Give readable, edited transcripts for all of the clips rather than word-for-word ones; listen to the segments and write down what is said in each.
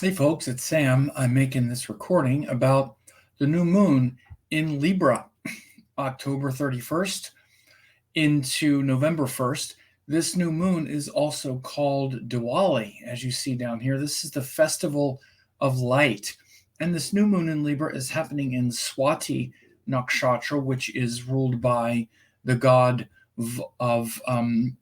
Hey folks, it's Sam. I'm making this recording about the new moon in Libra, October 31st into November 1st. This new moon is also called Diwali, as you see down here. This is the festival of light. And this new moon in Libra is happening in Swati Nakshatra, which is ruled by the god of the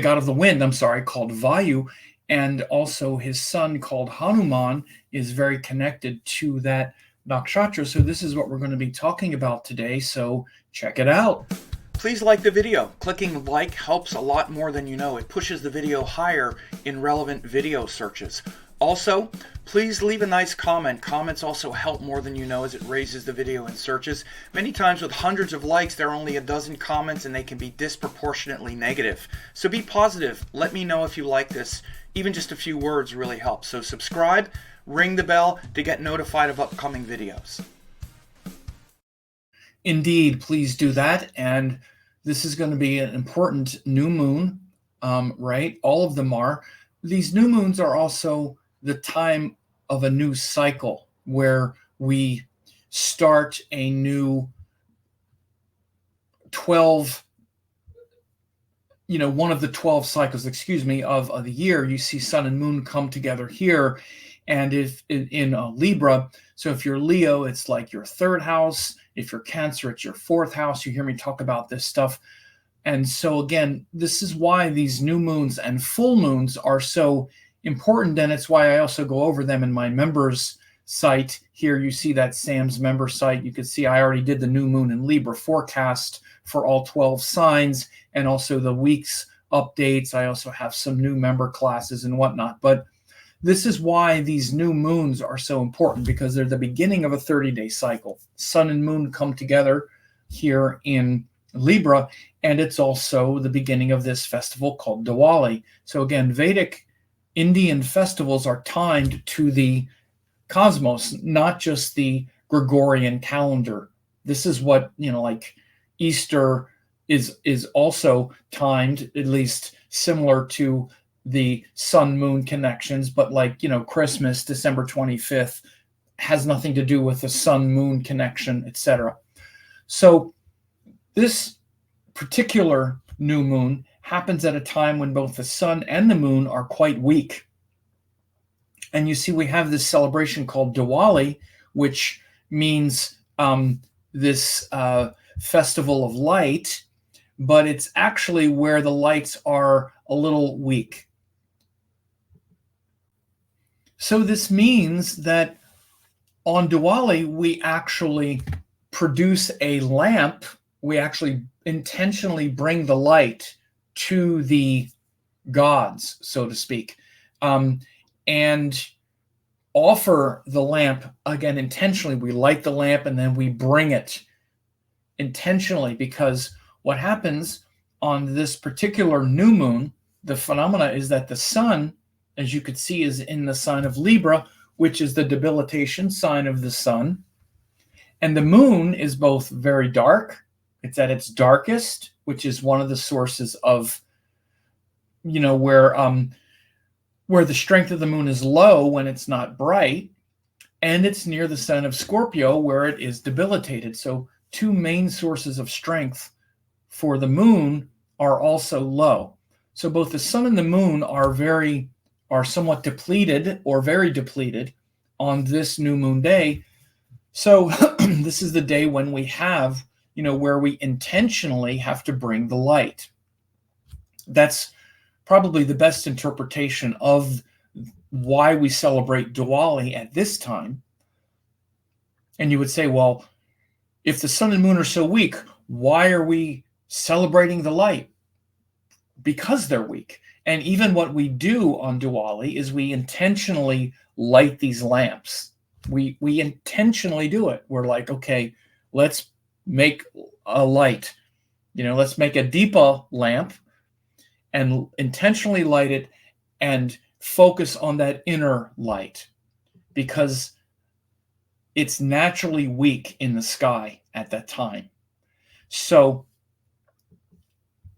god of the wind, called Vayu, and also his son called Hanuman is very connected to that nakshatra. So this is what we're going to be talking about today. So check it out. Please like the video. Clicking like helps a lot more than you know. It pushes the video higher in relevant video searches. Also, please leave a nice comment. Comments also help more than you know as it raises the video in searches. Many times with hundreds of likes, there are only a dozen comments and they can be disproportionately negative. So be positive. Let me know if you like this. Even just a few words really help. So subscribe, ring the bell to get notified of upcoming videos. Indeed, please do that. And this is going to be an important new moon, right? All of them are. These new moons are also the time of a new cycle where we start a new 12, one of the 12 cycles, of the year. You see sun and moon come together here. And if in Libra, so if you're Leo, it's like your third house. If you're Cancer, it's your fourth house. You hear me talk about this stuff. And so again, this is why these new moons and full moons are so important. And it's why I also go over them in my members site. Here you see that Sam's member site. You can see I already did the new moon in Libra forecast for all 12 signs and also the week's updates. I also have some new member classes and whatnot. But this is why these new moons are so important, because they're the beginning of a 30-day cycle. Sun and moon come together here in Libra, and it's also the beginning of this festival called Diwali. So again, Vedic Indian festivals are timed to the cosmos, not just the Gregorian calendar. This is what, like Easter is also timed, at least similar to the sun-moon connections, but like, Christmas, December 25th, has nothing to do with the sun-moon connection, etc. So this particular new moon happens at a time when both the sun and the moon are quite weak. And you see we have this celebration called Diwali, which means this festival of light, but it's actually where the lights are a little weak. So this means that on Diwali, we actually produce a lamp. We actually intentionally bring the light to the gods, so to speak, and offer the lamp, again, intentionally. We light the lamp and then we bring it intentionally, because what happens on this particular new moon, the phenomena is that the sun, as you could see, is in the sign of Libra, which is the debilitation sign of the sun. And the moon is both very dark. It's at its darkest, which is one of the sources of, where the strength of the moon is low when it's not bright. And it's near the sign of Scorpio, where it is debilitated. So two main sources of strength for the moon are also low. So both the sun and the moon are somewhat depleted or very depleted on this new moon day. So this is the day when we have, where we intentionally have to bring the light. That's probably the best interpretation of why we celebrate Diwali at this time. And you would say, well, if the sun and moon are so weak, why are we celebrating the light? Because they're weak. And even what we do on Diwali is we intentionally light these lamps. We intentionally do it. We're like, okay, let's make a light. Let's make a Deepa lamp and intentionally light it and focus on that inner light, because it's naturally weak in the sky at that time. So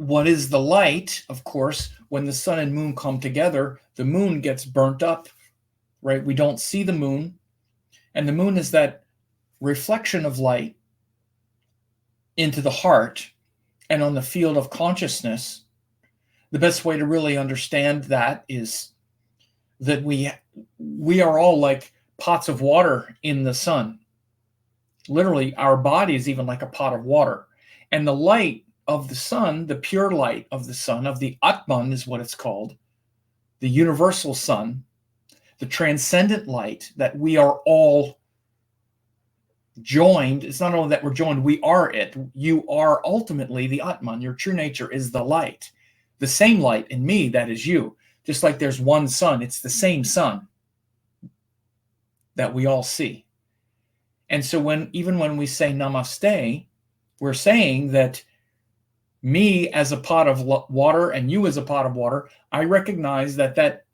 what is the light? Of course, when the sun and moon come together, the moon gets burnt up, right? We don't see the moon. And the moon is that reflection of light into the heart and on the field of consciousness. The best way to really understand that is that we are all like pots of water in the sun. Literally, our body is even like a pot of water. And the light of the sun, the pure light of the sun, of the Atman is what it's called, the universal sun, the transcendent light that we are all joined. It's not only that we're joined, we are it. You are ultimately the Atman. Your true nature is the light. The same light in me, that is you. Just like there's one sun, it's the same sun that we all see. And so even when we say namaste, we're saying that me as a pot of water and you as a pot of water, I recognize that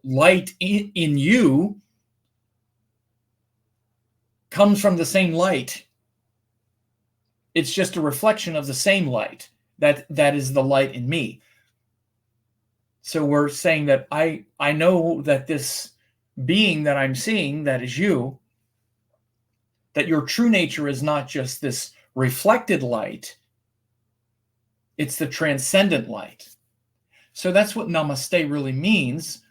light in you comes from the same light. It's just a reflection of the same light. That is the light in me. So we're saying that I know that this being that I'm seeing, that is you, that your true nature is not just this reflected light, it's the transcendent light. So that's what namaste really means.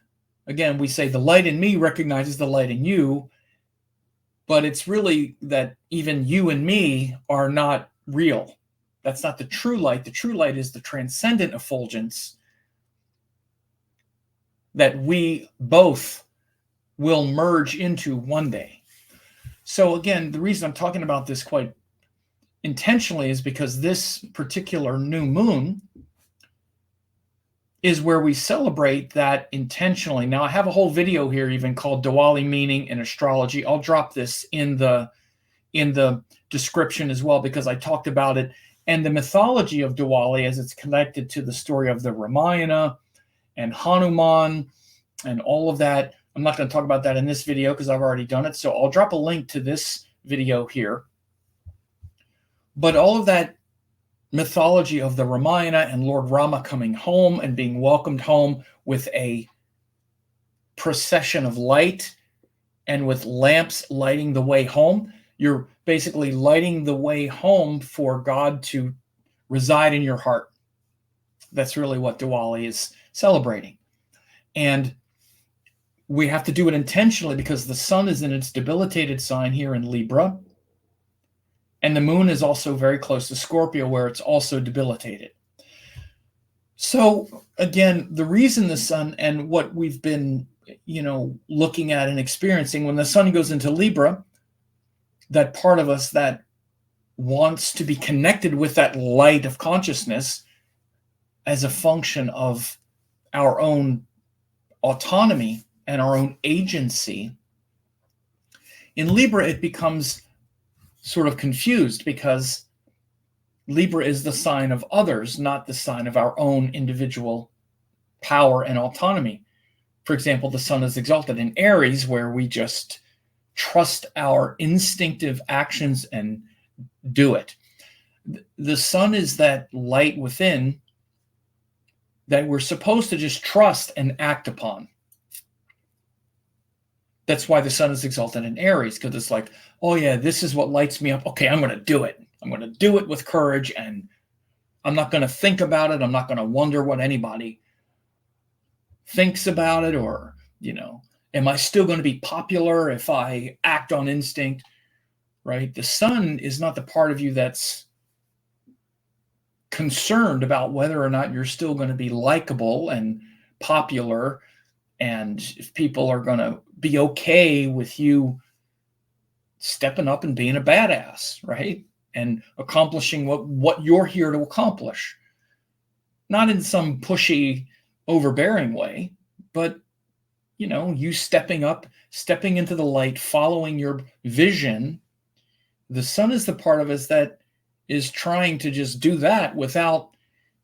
Again, we say the light in me recognizes the light in you, but it's really that even you and me are not real. That's not the true light. The true light is the transcendent effulgence that we both will merge into one day. So again, the reason I'm talking about this quite intentionally is because this particular new moon is where we celebrate that intentionally. Now, I have a whole video here even called Diwali Meaning in Astrology. I'll drop this in the description as well, because I talked about it and the mythology of Diwali as it's connected to the story of the Ramayana and Hanuman and all of that. I'm not going to talk about that in this video because I've already done it. So I'll drop a link to this video here. But all of that mythology of the Ramayana and Lord Rama coming home and being welcomed home with a procession of light and with lamps lighting the way home. You're basically lighting the way home for God to reside in your heart. That's really what Diwali is celebrating. And we have to do it intentionally because the sun is in its debilitated sign here in Libra. And the moon is also very close to Scorpio, where it's also debilitated. So again, the reason the sun and what we've been, looking at and experiencing, when the sun goes into Libra, that part of us that wants to be connected with that light of consciousness as a function of our own autonomy and our own agency. In Libra, it becomes sort of confused because Libra is the sign of others, not the sign of our own individual power and autonomy. For example, the sun is exalted in Aries, where we just trust our instinctive actions and do it. The sun is that light within that we're supposed to just trust and act upon. That's why the sun is exalted in Aries, because it's like, oh yeah, this is what lights me up. Okay, I'm going to do it. I'm going to do it with courage, and I'm not going to think about it. I'm not going to wonder what anybody thinks about it, or, am I still going to be popular if I act on instinct, right? The sun is not the part of you that's concerned about whether or not you're still going to be likable and popular, and if people are going to be okay with you stepping up and being a badass, right? And accomplishing what you're here to accomplish. Not in some pushy, overbearing way, but, you stepping up, stepping into the light, following your vision. The sun is the part of us that is trying to just do that without,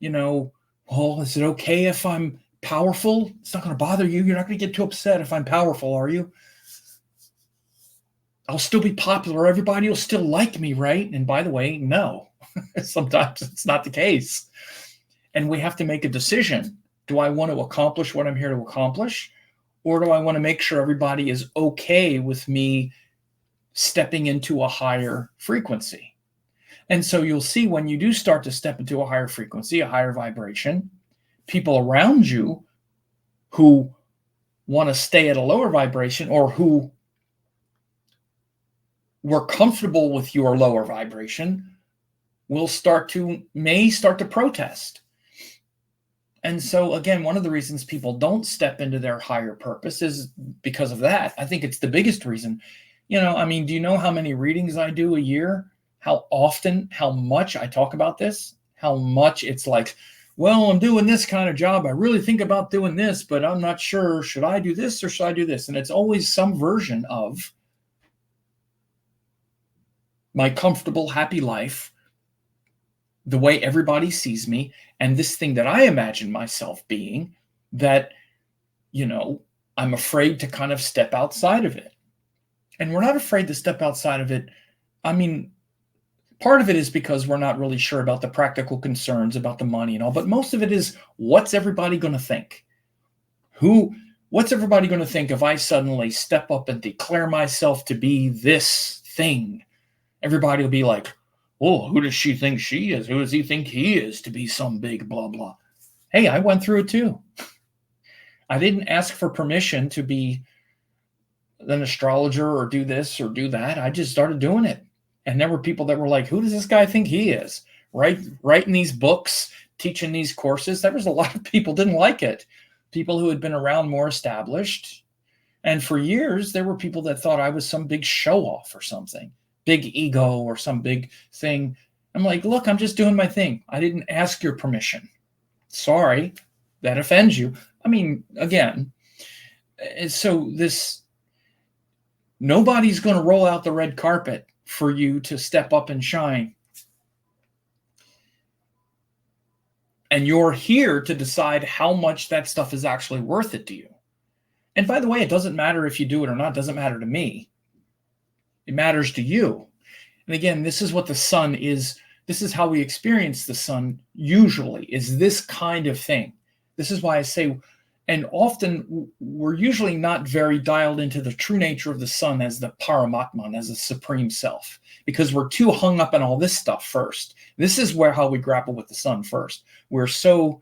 well, is it okay if I'm powerful? It's not going to bother you. You're not going to get too upset if I'm powerful, are you? I'll still be popular. Everybody will still like me, right? And by the way, no. Sometimes it's not the case. And we have to make a decision. Do I want to accomplish what I'm here to accomplish? Or do I want to make sure everybody is okay with me stepping into a higher frequency? And so you'll see when you do start to step into a higher frequency, a higher vibration, people around you who want to stay at a lower vibration or who were comfortable with your lower vibration may start to protest. And so again, one of the reasons people don't step into their higher purpose is because of that. I think it's the biggest reason. Do you know how many readings I do a year? How often, how much I talk about this? How much it's like, well, I'm doing this kind of job. I really think about doing this, but I'm not sure. Should I do this or should I do this? And it's always some version of my comfortable, happy life, the way everybody sees me, and this thing that I imagine myself being that, I'm afraid to kind of step outside of it. And we're not afraid to step outside of it. I mean, part of it is because we're not really sure about the practical concerns about the money and all, but most of it is, what's everybody going to think? What's everybody going to think if I suddenly step up and declare myself to be this thing? Everybody will be like, oh, who does she think she is? Who does he think he is to be some big blah, blah? Hey, I went through it too. I didn't ask for permission to be an astrologer or do this or do that. I just started doing it. And there were people that were like, who does this guy think he is? Writing these books, teaching these courses. There was a lot of people didn't like it. People who had been around more established. And for years, there were people that thought I was some big show off or something, big ego or some big thing. I'm like, look, I'm just doing my thing. I didn't ask your permission. Sorry, that offends you. I mean, again, so nobody's going to roll out the red carpet for you to step up and shine. And you're here to decide how much that stuff is actually worth it to you. And by the way, it doesn't matter if you do it or not. It doesn't matter to me. It matters to you. And again, this is what the sun is. This is how we experience the sun usually, is this kind of thing. This is why I say, and often we're usually not very dialed into the true nature of the sun as the Paramatman, as a supreme self, because we're too hung up on all this stuff first. This is how we grapple with the sun first. We're so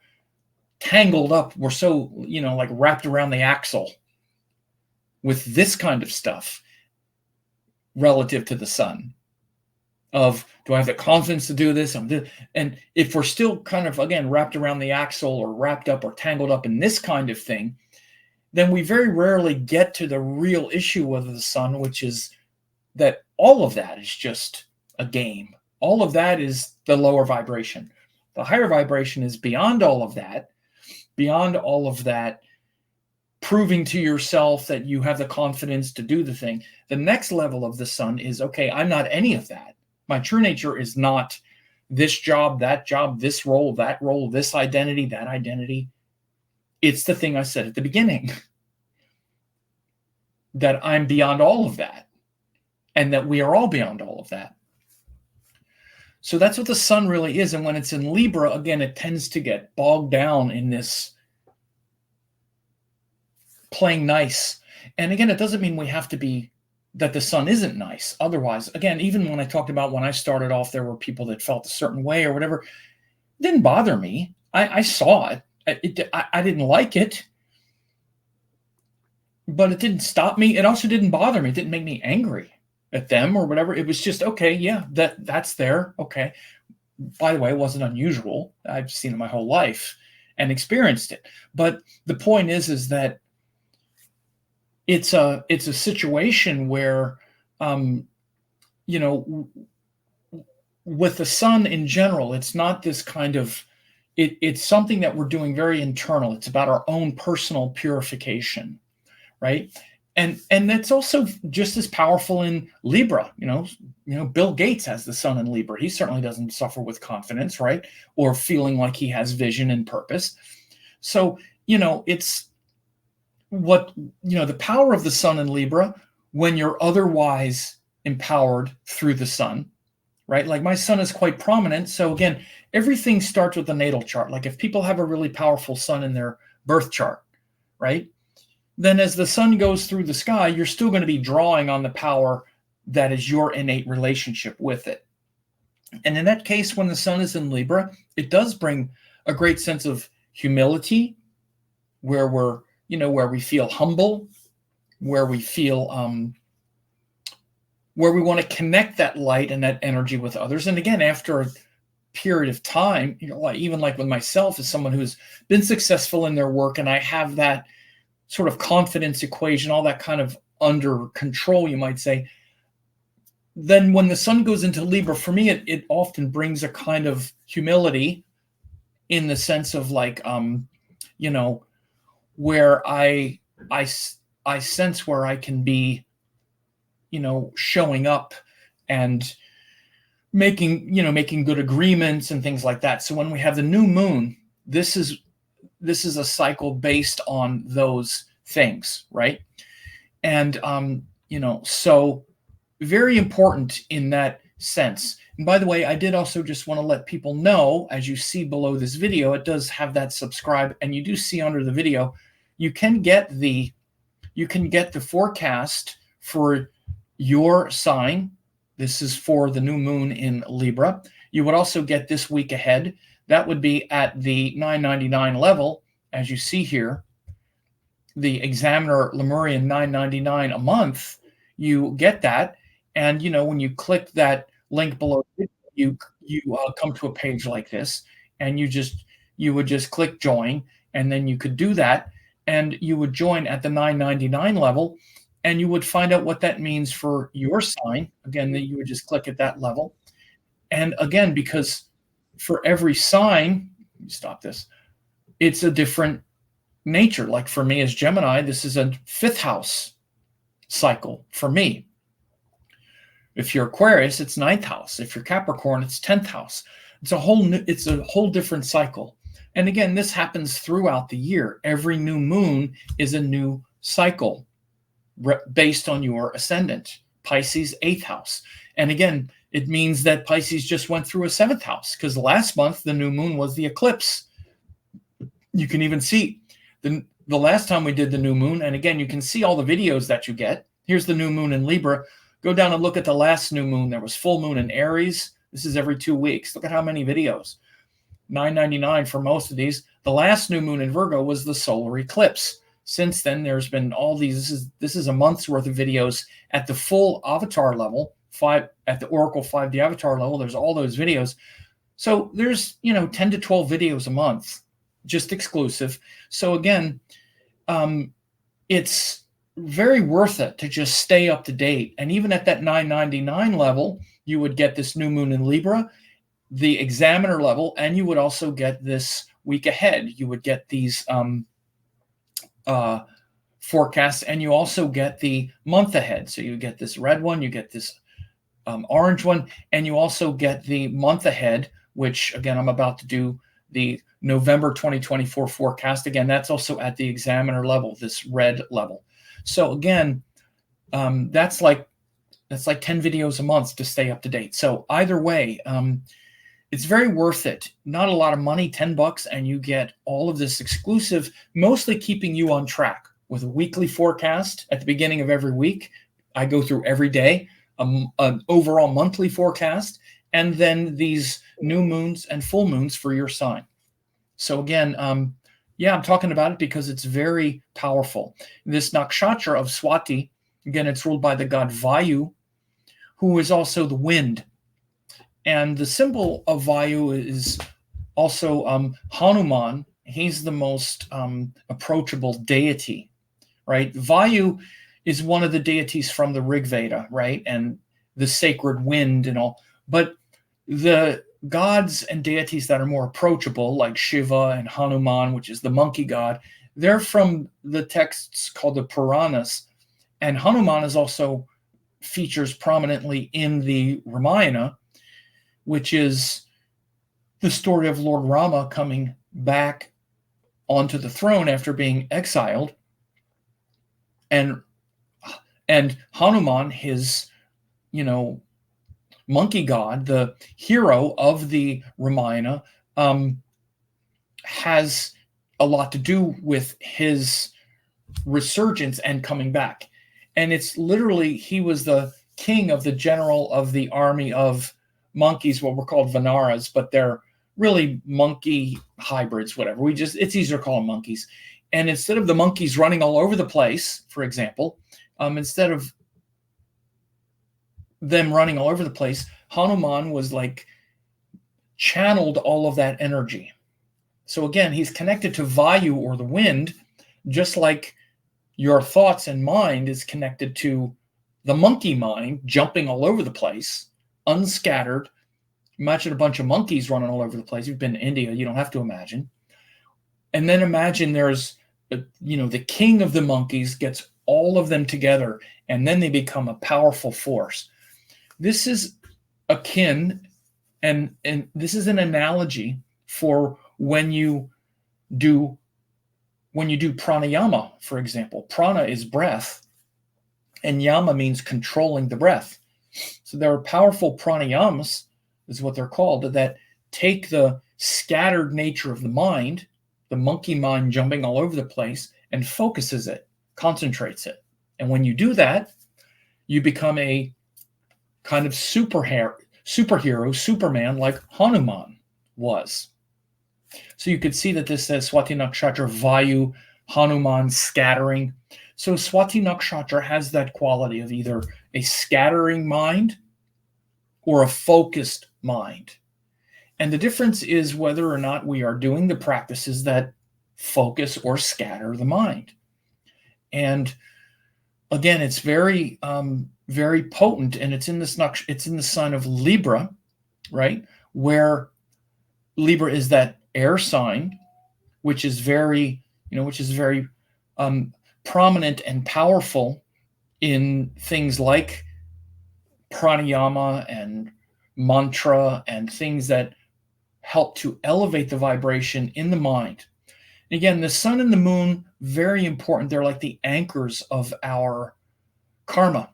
tangled up. We're so, like wrapped around the axle with this kind of stuff relative to the sun. Of, do I have the confidence to do this? And if we're still kind of, again, wrapped around the axle or wrapped up or tangled up in this kind of thing, then we very rarely get to the real issue of the sun, which is that all of that is just a game. All of that is the lower vibration. The higher vibration is beyond all of that, proving to yourself that you have the confidence to do the thing. The next level of the sun is, okay, I'm not any of that. My true nature is not this job, this role, this identity, that identity. It's the thing I said at the beginning, that I'm beyond all of that, and that we are all beyond all of that. So that's what the sun really is. And when it's in Libra, again, it tends to get bogged down in this playing nice. And again, it doesn't mean we have to be that the sun isn't nice. Otherwise, again, even when I talked about when I started off, there were people that felt a certain way or whatever. It didn't bother me. I saw it. I didn't like it, but it didn't stop me. It also didn't bother me. It didn't make me angry at them or whatever. It was just, okay, yeah, that's there. Okay. By the way, it wasn't unusual. I've seen it my whole life and experienced it. But the point is that it's a situation where, with the sun in general, it's not this kind of, it's something that we're doing very internal. It's about our own personal purification, right? And that's also just as powerful in Libra. Bill Gates has the sun in Libra. He certainly doesn't suffer with confidence, right? Or feeling like he has vision and purpose. So, it's the power of the sun in Libra when you're otherwise empowered through the sun, right? Like my sun is quite prominent. So again, everything starts with the natal chart. Like if people have a really powerful sun in their birth chart, right? then as the sun goes through the sky, you're still going to be drawing on the power that is your innate relationship with it. And in that case, when the sun is in Libra, it does bring a great sense of humility, where where we feel humble, where we feel where we want to connect that light and that energy with others. And again, after a period of time, even like with myself, as someone who's been successful in their work, and I have that sort of confidence equation, all that kind of under control, you might say, then when the sun goes into Libra, for me, it often brings a kind of humility, in the sense of like, where I sense where I can be, showing up and making good agreements and things like that. So when we have the new moon, this is a cycle based on those things, right? And so very important in that sense. And by the way, I did also just want to let people know, as you see below this video, it does have that subscribe, and you do see under the video, you can get the forecast for your sign. This is for the new moon in Libra. You would also get this week ahead. That would be at the $9.99 level, as you see here. The Examiner Lemurian $9.99 a month. You get that, and when you click that link below, you come to a page like this, and you would just click join, and then you could do that, and you would join at the $9.99 level, and you would find out what that means for your sign. Again, that you would just click at that level, and again, because for every sign, let me stop this, it's a different nature. Like for me as Gemini, this is a 5th house cycle for me. If you're Aquarius, it's 9th house. If you're Capricorn, it's 10th house. It's a whole different cycle. And again, this happens throughout the year. Every new moon is a new cycle based on your ascendant. Pisces, 8th house. And again, it means that Pisces just went through a 7th house, because last month the new moon was the eclipse. You can even see the last time we did the new moon, and again, you can see all the videos that you get. Here's the new moon in Libra. Go down and look at the last new moon. There was full moon in Aries. This is every 2 weeks. Look at how many videos. $9.99 for most of these. The last new moon in Virgo was the solar eclipse. Since then, there's been all these. This is a month's worth of videos at the full avatar level, at the Oracle 5D avatar level. There's all those videos. So there's 10 to 12 videos a month, just exclusive. So again, it's very worth it to just stay up to date. And even at that $9.99 level, you would get this new moon in Libra, the Examiner level, and you would also get this week ahead. You would get these forecasts, and you also get the month ahead. So you get this red one, you get this orange one, and you also get the month ahead, which again, I'm about to do the November 2024 forecast. Again, that's also at the Examiner level, this red level. So again, that's like 10 videos a month to stay up to date. So either way, it's very worth it. Not a lot of money, $10, and you get all of this exclusive, mostly keeping you on track with a weekly forecast at the beginning of every week. I go through every day, an overall monthly forecast, and then these new moons and full moons for your sign. So again, I'm talking about it because it's very powerful. This nakshatra of Swati, again, it's ruled by the god Vayu, who is also the wind. And the symbol of Vayu is also Hanuman. He's the most approachable deity, right? Vayu is one of the deities from the Rig Veda, right? And the sacred wind and all. But the gods and deities that are more approachable, like Shiva and Hanuman, which is the monkey god, they're from the texts called the Puranas. And Hanuman is also features prominently in the Ramayana, which is the story of Lord Rama coming back onto the throne after being exiled. And Hanuman, his, monkey god, the hero of the Ramayana, has a lot to do with his resurgence and coming back. And it's literally, he was the king of the general of the army of monkeys, what were called Vanaras, but they're really monkey hybrids, whatever. It's easier to call them monkeys. And instead of the monkeys running all over the place, for example, instead of them running all over the place, Hanuman was like channeled all of that energy. So again, he's connected to Vayu, or the wind, just like your thoughts and mind is connected to the monkey mind, jumping all over the place, unscattered. Imagine a bunch of monkeys running all over the place. You've been to India, you don't have to imagine. And then imagine there's, the king of the monkeys gets all of them together, and then they become a powerful force. This is akin, and this is an analogy for when you do pranayama, for example. Prana is breath, and yama means controlling the breath. So there are powerful pranayamas, is what they're called, that take the scattered nature of the mind, the monkey mind jumping all over the place, and focuses it, concentrates it. And when you do that, you become a kind of superhero, Superman, like Hanuman was. So you could see that this says Swati Nakshatra, Vayu, Hanuman, scattering. So Swati Nakshatra has that quality of either a scattering mind or a focused mind. And the difference is whether or not we are doing the practices that focus or scatter the mind. And again, it's very, very potent, and it's in the sign of Libra, right? Where Libra is that air sign, which is very, prominent and powerful in things like pranayama and mantra and things that help to elevate the vibration in the mind. Again, the sun and the moon, very important. They're like the anchors of our karma.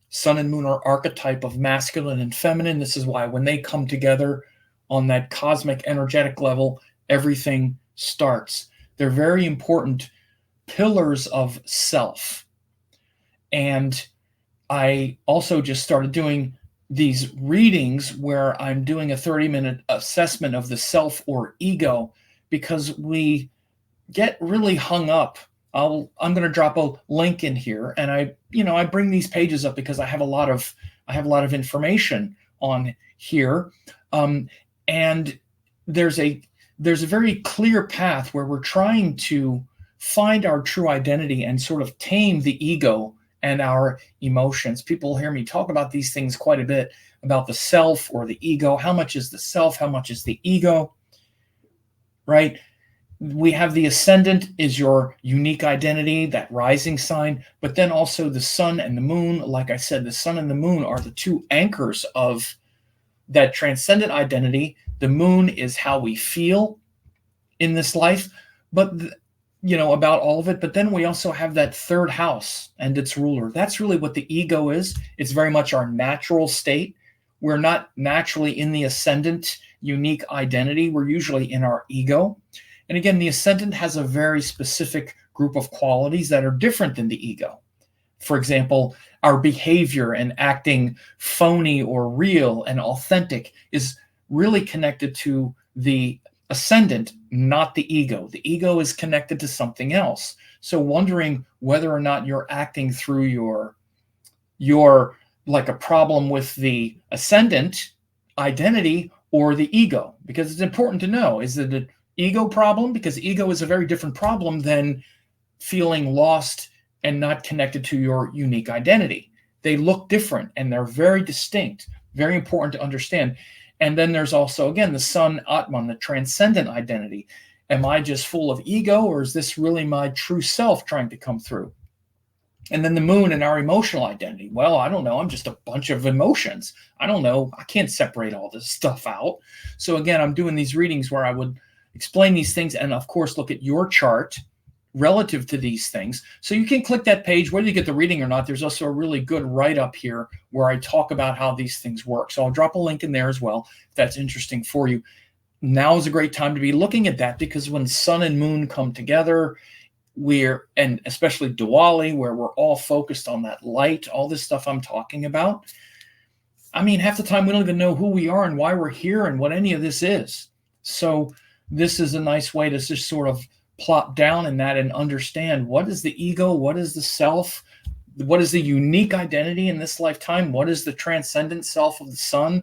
Sun and moon are archetype of masculine and feminine. This is why when they come together on that cosmic energetic level, everything starts. They're very important pillars of self. And I also just started doing these readings where I'm doing a 30-minute assessment of the self or ego, because we get really hung up. I'm going to drop a link in here, and I bring these pages up because I have a lot of information on here, and there's a very clear path where we're trying to find our true identity and sort of tame the ego and our emotions. People hear me talk about these things quite a bit, about the self or the ego. How much is the self? How much is the ego? Right? We have the ascendant is your unique identity, that rising sign, but then also the sun and the moon. Like I said, the sun and the moon are the two anchors of that transcendent identity. The moon is how we feel in this life, but about all of it. But then we also have that third house and its ruler. That's really what the ego is. It's very much our natural state. We're not naturally in the ascendant unique identity. We're usually in our ego. And again, the ascendant has a very specific group of qualities that are different than the ego. For example, our behavior and acting phony or real and authentic is really connected to the ascendant, not the ego. The ego is connected to something else. So wondering whether or not you're acting through your like a problem with the ascendant identity or the ego, because it's important to know, is it an ego problem? Because ego is a very different problem than feeling lost and not connected to your unique identity. They look different and they're very distinct, very important to understand. And then there's also, again, the sun, Atman, the transcendent identity. Am I just full of ego, or is this really my true self trying to come through? And then the moon and our emotional identity. Well, I don't know. I'm just a bunch of emotions. I don't know. I can't separate all this stuff out. So again, I'm doing these readings where I would explain these things and, of course, look at your chart relative to these things. So you can click that page, whether you get the reading or not. There's also a really good write-up here where I talk about how these things work. So I'll drop a link in there as well if that's interesting for you. Now is a great time to be looking at that, because when sun and moon come together, and especially Diwali, where we're all focused on that light, all this stuff I'm talking about. I mean, half the time we don't even know who we are and why we're here and what any of this is. So this is a nice way to just sort of plop down in that and understand, what is the ego, what is the self, what is the unique identity in this lifetime, what is the transcendent self of the sun,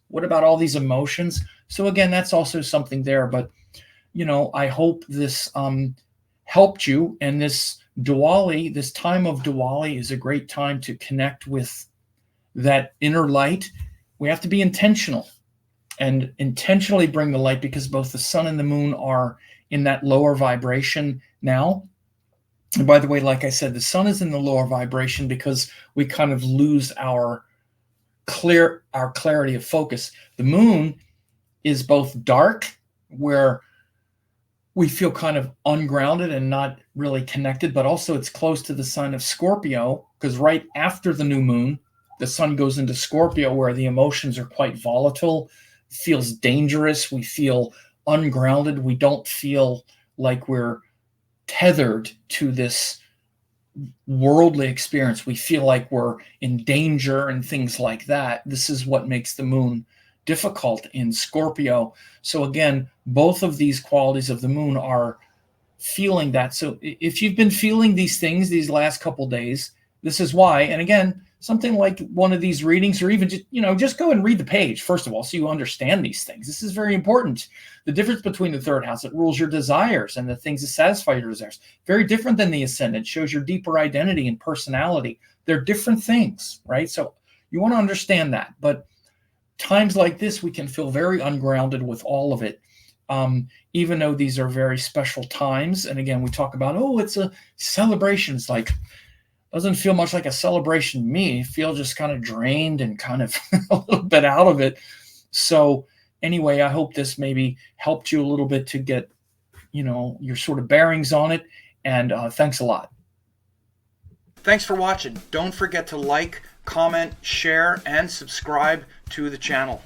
what about all these emotions. So again, that's also something there. But I hope this helped you. And this Diwali, this time of Diwali, is a great time to connect with that inner light. We have to be intentional and intentionally bring the light, because both the sun and the moon are in that lower vibration now. And by the way, like I said, the sun is in the lower vibration because we kind of lose our clarity of focus. The moon is both dark, where we feel kind of ungrounded and not really connected, but also it's close to the sign of Scorpio, because right after the new moon, the sun goes into Scorpio, where the emotions are quite volatile, feels dangerous. We feel ungrounded. We don't feel like we're tethered to this worldly experience. We feel like we're in danger and things like that. This is what makes the moon difficult in Scorpio. So again, both of these qualities of the moon are feeling that. So if you've been feeling these things these last couple days, this is why. And again, something like one of these readings, or even just go and read the page, first of all, so you understand these things. This is very important. The difference between the third house, it rules your desires and the things that satisfy your desires. Very different than the ascendant, shows your deeper identity and personality. They're different things, right? So you want to understand that. But times like this, we can feel very ungrounded with all of it, even though these are very special times. And again, we talk about, it's a celebration. It's like, doesn't feel much like a celebration to me. I feel just kind of drained and kind of a little bit out of it. So anyway, I hope this maybe helped you a little bit to get, your sort of bearings on it. And thanks a lot. Thanks for watching. Don't forget to like, comment, share, and subscribe to the channel.